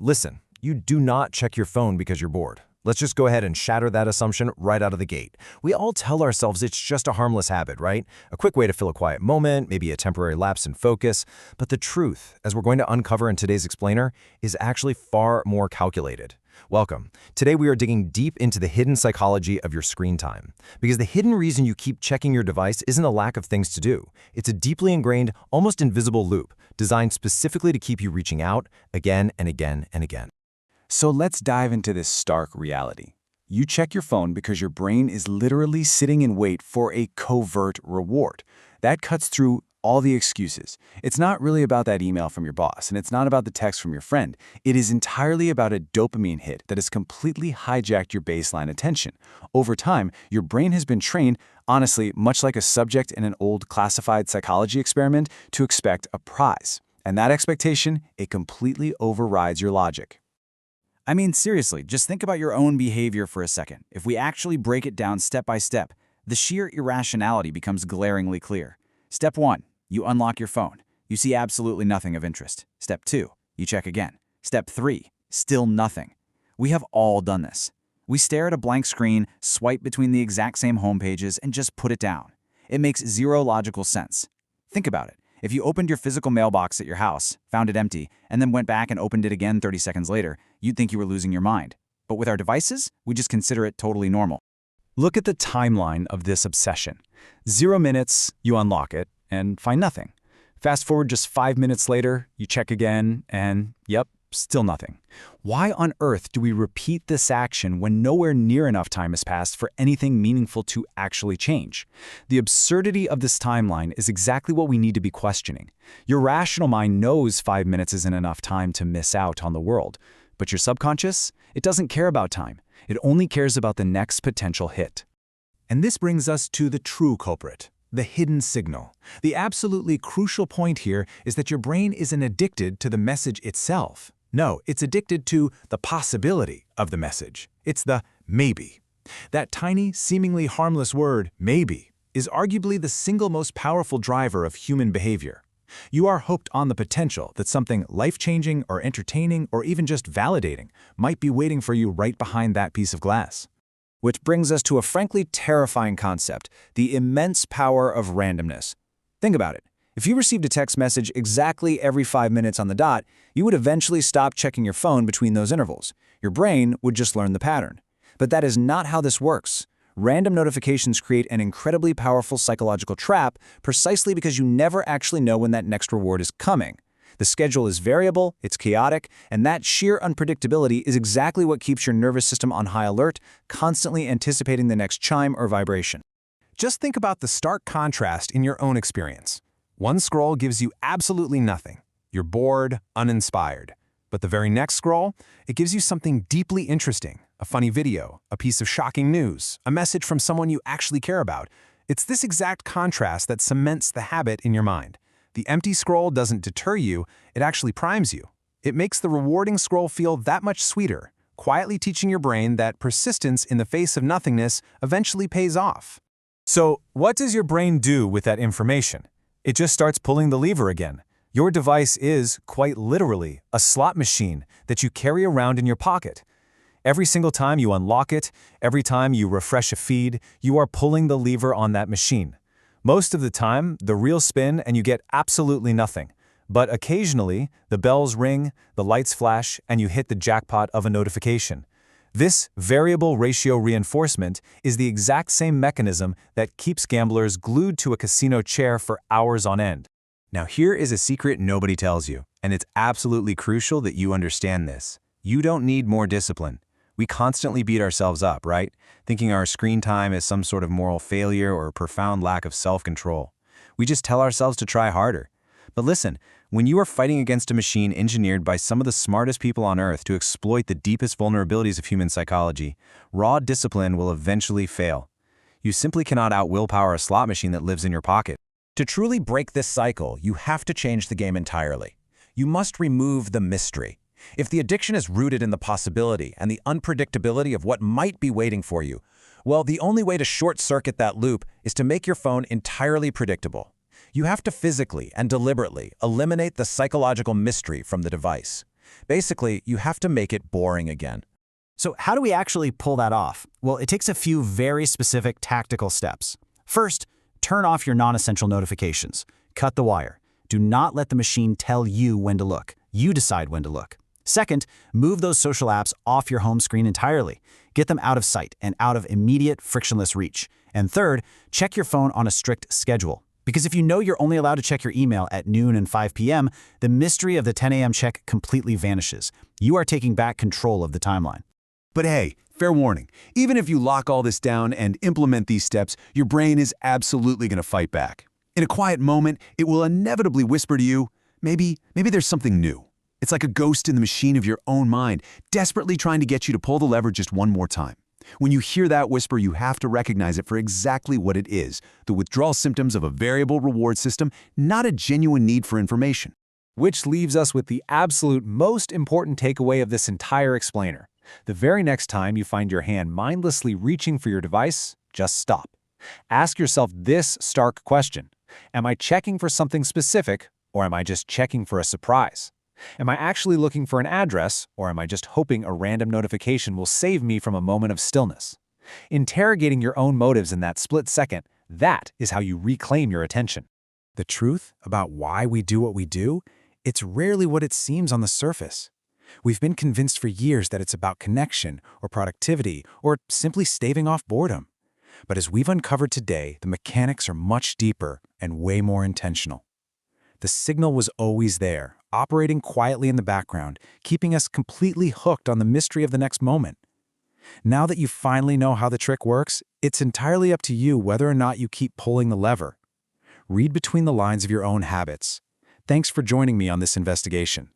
Listen, you do not check your phone because you're bored. Let's just go ahead and shatter that assumption right out of the gate. We all tell ourselves it's just a harmless habit, right? A quick way to fill a quiet moment, maybe a temporary lapse in focus. But the truth, as we're going to uncover in today's explainer, is actually far more calculated. Welcome. Today we are digging deep into the hidden psychology of your screen time. Because the hidden reason you keep checking your device isn't a lack of things to do. It's a deeply ingrained, almost invisible loop, designed specifically to keep you reaching out again and again and again. So let's dive into this stark reality. You check your phone because your brain is literally sitting in wait for a covert reward. That cuts through all the excuses. It's not really about that email from your boss, and it's not about the text from your friend. It is entirely about a dopamine hit that has completely hijacked your baseline attention. Over time, your brain has been trained, honestly, much like a subject in an old classified psychology experiment, to expect a prize. And that expectation, it completely overrides your logic. I mean, seriously, just think about your own behavior for a second. If we actually break it down step by step, the sheer irrationality becomes glaringly clear. Step 1, you unlock your phone. You see absolutely nothing of interest. Step 2, you check again. Step 3, still nothing. We have all done this. We stare at a blank screen, swipe between the exact same home pages, and just put it down. It makes zero logical sense. Think about it. If you opened your physical mailbox at your house, found it empty, and then went back and opened it again 30 seconds later, you'd think you were losing your mind. But with our devices, we just consider it totally normal. Look at the timeline of this obsession. 0 minutes, you unlock it, and find nothing. Fast forward just 5 minutes later, you check again, and yep, still nothing. Why on earth do we repeat this action when nowhere near enough time has passed for anything meaningful to actually change? The absurdity of this timeline is exactly what we need to be questioning. Your rational mind knows 5 minutes isn't enough time to miss out on the world, but your subconscious, it doesn't care about time. It only cares about the next potential hit. And this brings us to the true culprit, the hidden signal. The absolutely crucial point here is that your brain isn't addicted to the message itself. No, it's addicted to the possibility of the message. It's the maybe. That tiny, seemingly harmless word, maybe, is arguably the single most powerful driver of human behavior. You are hooked on the potential that something life-changing or entertaining or even just validating might be waiting for you right behind that piece of glass. Which brings us to a frankly terrifying concept, the immense power of randomness. Think about it. If you received a text message exactly every 5 minutes on the dot, you would eventually stop checking your phone between those intervals. Your brain would just learn the pattern. But that is not how this works. Random notifications create an incredibly powerful psychological trap precisely because you never actually know when that next reward is coming. The schedule is variable, it's chaotic, and that sheer unpredictability is exactly what keeps your nervous system on high alert, constantly anticipating the next chime or vibration. Just think about the stark contrast in your own experience. One scroll gives you absolutely nothing. You're bored, uninspired. But the very next scroll, it gives you something deeply interesting, a funny video, a piece of shocking news, a message from someone you actually care about. It's this exact contrast that cements the habit in your mind. The empty scroll doesn't deter you, it actually primes you. It makes the rewarding scroll feel that much sweeter, quietly teaching your brain that persistence in the face of nothingness eventually pays off. So, what does your brain do with that information? It just starts pulling the lever again. Your device is, quite literally, a slot machine that you carry around in your pocket. Every single time you unlock it, every time you refresh a feed, you are pulling the lever on that machine. Most of the time, the reels spin and you get absolutely nothing. But occasionally, the bells ring, the lights flash, and you hit the jackpot of a notification. This variable ratio reinforcement is the exact same mechanism that keeps gamblers glued to a casino chair for hours on end. Now here is a secret nobody tells you, and it's absolutely crucial that you understand this. You don't need more discipline. We constantly beat ourselves up, right? Thinking our screen time is some sort of moral failure or profound lack of self-control. We just tell ourselves to try harder. But listen, when you are fighting against a machine engineered by some of the smartest people on Earth to exploit the deepest vulnerabilities of human psychology, raw discipline will eventually fail. You simply cannot out-willpower a slot machine that lives in your pocket. To truly break this cycle, you have to change the game entirely. You must remove the mystery. If the addiction is rooted in the possibility and the unpredictability of what might be waiting for you, well, the only way to short-circuit that loop is to make your phone entirely predictable. You have to physically and deliberately eliminate the psychological mystery from the device. Basically, you have to make it boring again. So how do we actually pull that off? Well, it takes a few very specific tactical steps. First, turn off your non-essential notifications. Cut the wire. Do not let the machine tell you when to look. You decide when to look. Second, move those social apps off your home screen entirely. Get them out of sight and out of immediate, frictionless reach. And third, check your phone on a strict schedule. Because if you know you're only allowed to check your email at noon and 5 p.m., the mystery of the 10 a.m. check completely vanishes. You are taking back control of the timeline. But hey, fair warning, even if you lock all this down and implement these steps, your brain is absolutely going to fight back. In a quiet moment, it will inevitably whisper to you, maybe there's something new. It's like a ghost in the machine of your own mind, desperately trying to get you to pull the lever just one more time. When you hear that whisper, you have to recognize it for exactly what it is, the withdrawal symptoms of a variable reward system, not a genuine need for information. Which leaves us with the absolute most important takeaway of this entire explainer. The very next time you find your hand mindlessly reaching for your device, just stop. Ask yourself this stark question. Am I checking for something specific, or am I just checking for a surprise? Am I actually looking for an address, or am I just hoping a random notification will save me from a moment of stillness? Interrogating your own motives in that split second, that is how you reclaim your attention. The truth about why we do what we do, it's rarely what it seems on the surface. We've been convinced for years that it's about connection or productivity or simply staving off boredom. But as we've uncovered today, the mechanics are much deeper and way more intentional. The signal was always there, operating quietly in the background, keeping us completely hooked on the mystery of the next moment. Now that you finally know how the trick works, it's entirely up to you whether or not you keep pulling the lever. Read between the lines of your own habits. Thanks for joining me on this investigation.